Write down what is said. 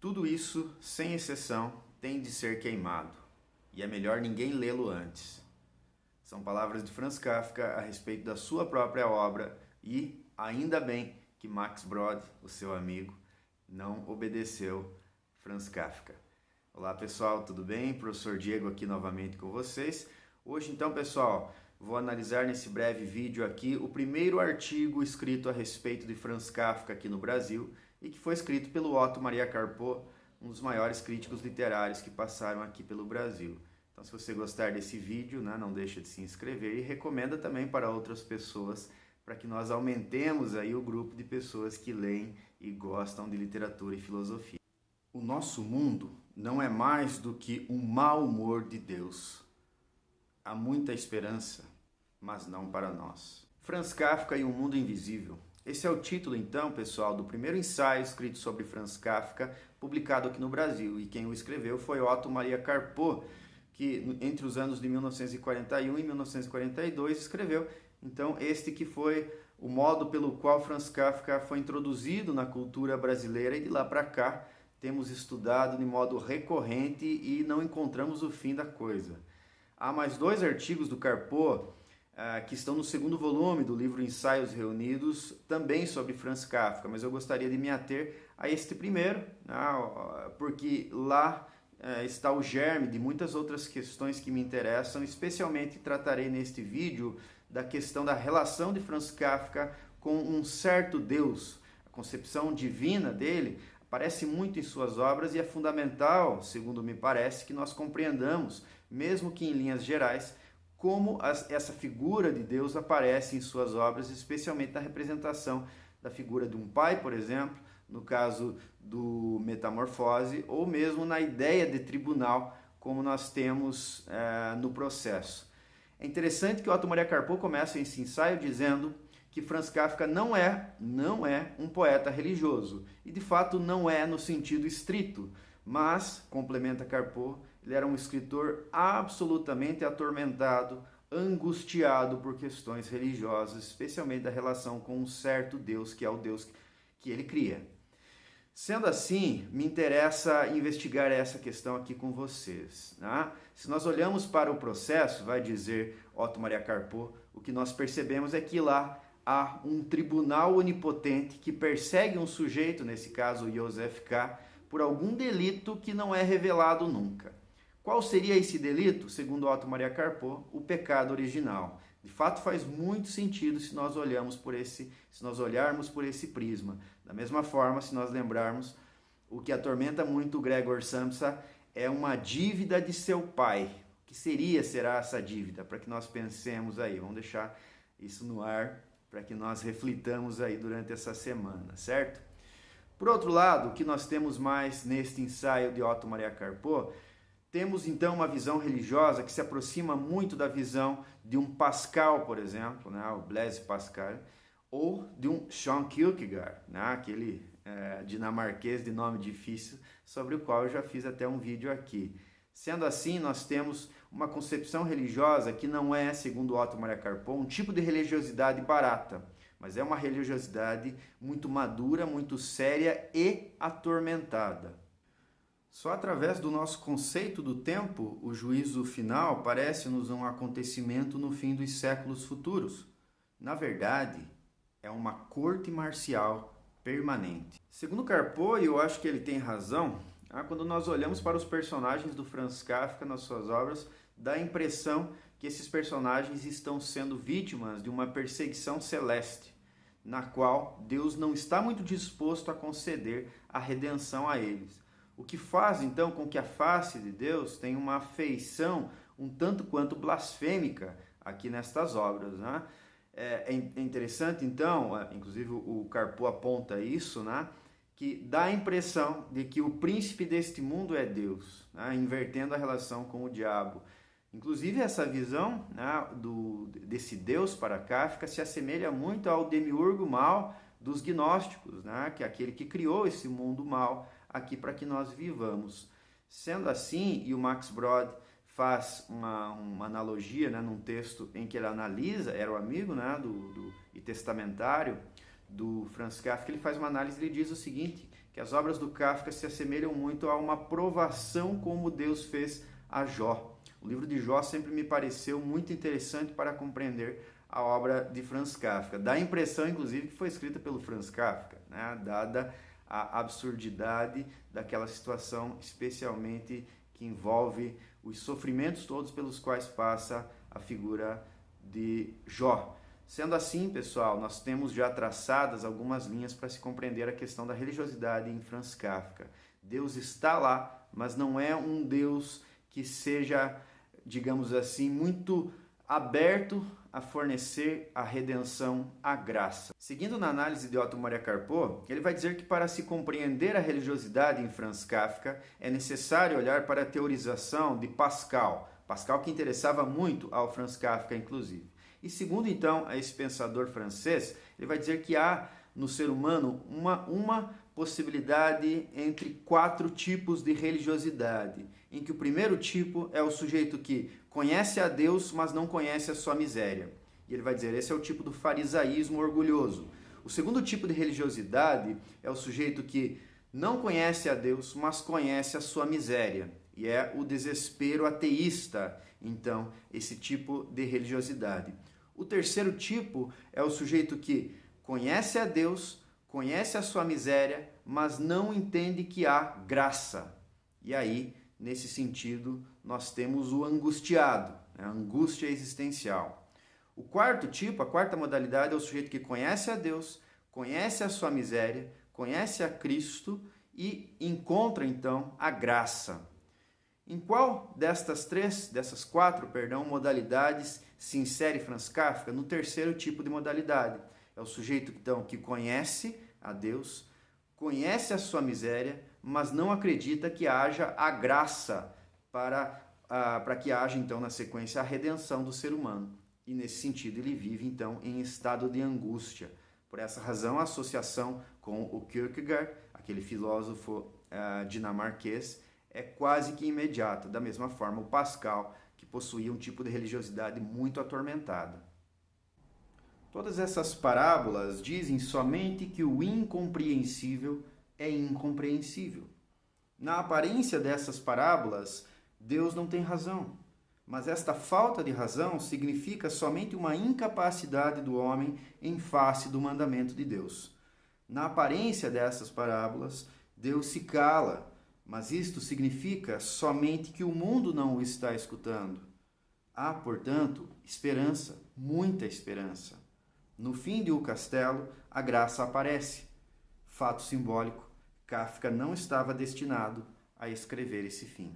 Tudo isso, sem exceção, tem de ser queimado, e é melhor ninguém lê-lo antes. São palavras de Franz Kafka a respeito da sua própria obra e, ainda bem, que Max Brod, o seu amigo, não obedeceu Franz Kafka. Olá pessoal, tudo bem? Professor Diego aqui novamente com vocês. Hoje então, pessoal, vou analisar nesse breve vídeo aqui o primeiro artigo escrito a respeito de Franz Kafka aqui no Brasil e que foi escrito pelo Otto Maria Carpo, um dos maiores críticos literários que passaram aqui pelo Brasil. Então, se você gostar desse vídeo, não deixa de se inscrever e recomenda também para outras pessoas, para que nós aumentemos aí o grupo de pessoas que leem e gostam de literatura e filosofia. O nosso mundo não é mais do que um mau humor de Deus. Há muita esperança, mas não para nós. Franz Kafka e o Mundo Invisível. Esse é o título, então, pessoal, do primeiro ensaio escrito sobre Franz Kafka, publicado aqui no Brasil. E quem o escreveu foi Otto Maria Carpo, que entre os anos de 1941 e 1942 escreveu, então, este que foi o modo pelo qual Franz Kafka foi introduzido na cultura brasileira, e de lá para cá temos estudado de modo recorrente e não encontramos o fim da coisa. Há mais dois artigos do Carpo que estão no segundo volume do livro Ensaios Reunidos, também sobre Franz Kafka, mas eu gostaria de me ater a este primeiro, porque lá está o germe de muitas outras questões que me interessam, especialmente tratarei neste vídeo da questão da relação de Franz Kafka com um certo Deus. A concepção divina dele aparece muito em suas obras e é fundamental, segundo me parece, que nós compreendamos, mesmo que em linhas gerais, como essa figura de Deus aparece em suas obras, especialmente na representação da figura de um pai, por exemplo, no caso do Metamorfose, ou mesmo na ideia de tribunal, como nós temos no processo. É interessante que o Otto Maria Carpo começa esse ensaio dizendo que Franz Kafka não é um poeta religioso, e de fato não é no sentido estrito, mas, complementa Carpo, ele era um escritor absolutamente atormentado, angustiado por questões religiosas, especialmente da relação com um certo Deus, que é o Deus que ele cria. Sendo assim, me interessa investigar essa questão aqui com vocês. Se nós olhamos para o processo, vai dizer Otto Maria Carpo, o que nós percebemos é que lá há um tribunal onipotente que persegue um sujeito, nesse caso Joseph K., por algum delito que não é revelado nunca. Qual seria esse delito? Segundo Otto Maria Carpo, o pecado original. De fato, faz muito sentido se nós olharmos por esse prisma. Da mesma forma, se nós lembrarmos, o que atormenta muito o Gregor Samsa é uma dívida de seu pai. O que será essa dívida? Para que nós pensemos aí, vamos deixar isso no ar, para que nós reflitamos aí durante essa semana, certo? Por outro lado, o que nós temos mais neste ensaio de Otto Maria Carpo, temos então uma visão religiosa que se aproxima muito da visão de um Pascal, por exemplo, o Blaise Pascal, ou de um Søren Kierkegaard, aquele dinamarquês de nome difícil, sobre o qual eu já fiz até um vídeo aqui. Sendo assim, nós temos uma concepção religiosa que não é, segundo Otto Maria Carpo, um tipo de religiosidade barata, mas é uma religiosidade muito madura, muito séria e atormentada. Só através do nosso conceito do tempo, o juízo final parece-nos um acontecimento no fim dos séculos futuros. Na verdade, é uma corte marcial permanente. Segundo Carpo, e eu acho que ele tem razão, quando nós olhamos para os personagens do Franz Kafka nas suas obras, dá a impressão que esses personagens estão sendo vítimas de uma perseguição celeste, na qual Deus não está muito disposto a conceder a redenção a eles. O que faz, então, com que a face de Deus tenha uma feição um tanto quanto blasfêmica aqui nestas obras. É interessante, então, inclusive o Carpo aponta isso, que dá a impressão de que o príncipe deste mundo é Deus, invertendo a relação com o diabo. Inclusive, essa visão desse Deus para Kafka se assemelha muito ao demiurgo mal dos gnósticos, que é aquele que criou esse mundo mal aqui para que nós vivamos. Sendo assim, e o Max Brod faz uma analogia num texto em que ele analisa, era o amigo e testamentário do Franz Kafka, ele faz uma análise e ele diz o seguinte, que as obras do Kafka se assemelham muito a uma provação como Deus fez a Jó. O livro de Jó sempre me pareceu muito interessante para compreender a obra de Franz Kafka. Dá a impressão, inclusive, que foi escrita pelo Franz Kafka, né? Dada a absurdidade daquela situação, especialmente que envolve os sofrimentos todos pelos quais passa a figura de Jó. Sendo assim, pessoal, nós temos já traçadas algumas linhas para se compreender a questão da religiosidade em Franz Kafka. Deus está lá, mas não é um Deus que seja, digamos assim, muito aberto a fornecer a redenção, a graça. Seguindo na análise de Otto Maria Carpo, ele vai dizer que para se compreender a religiosidade em Franz Kafka, é necessário olhar para a teorização de Pascal. Pascal que interessava muito ao Franz Kafka, inclusive. E segundo, então, esse pensador francês, ele vai dizer que há no ser humano uma possibilidade entre 4 tipos de religiosidade, em que o primeiro tipo é o sujeito que conhece a Deus, mas não conhece a sua miséria. E ele vai dizer, esse é o tipo do farisaísmo orgulhoso. O segundo tipo de religiosidade é o sujeito que não conhece a Deus, mas conhece a sua miséria. E é o desespero ateísta, então, esse tipo de religiosidade. O terceiro tipo é o sujeito que conhece a Deus, conhece a sua miséria, mas não entende que há graça. E aí, nesse sentido, nós temos o angustiado, né? A angústia existencial. O quarto tipo, a quarta modalidade, é o sujeito que conhece a Deus, conhece a sua miséria, conhece a Cristo e encontra, então, a graça. Em qual dessas quatro modalidades se insere Franz Kafka? No terceiro tipo de modalidade. É o sujeito, então, que conhece a Deus, conhece a sua miséria, mas não acredita que haja a graça para que haja, então, na sequência, a redenção do ser humano. E, nesse sentido, ele vive, então, em estado de angústia. Por essa razão, a associação com o Kierkegaard, aquele filósofo dinamarquês, é quase que imediata. Da mesma forma, o Pascal, que possuía um tipo de religiosidade muito atormentada. Todas essas parábolas dizem somente que o incompreensível é incompreensível. Na aparência dessas parábolas, Deus não tem razão, mas esta falta de razão significa somente uma incapacidade do homem em face do mandamento de Deus. Na aparência dessas parábolas, Deus se cala, mas isto significa somente que o mundo não o está escutando. Há, portanto, esperança, muita esperança. No fim de O Castelo, a graça aparece. Fato simbólico, Kafka não estava destinado a escrever esse fim.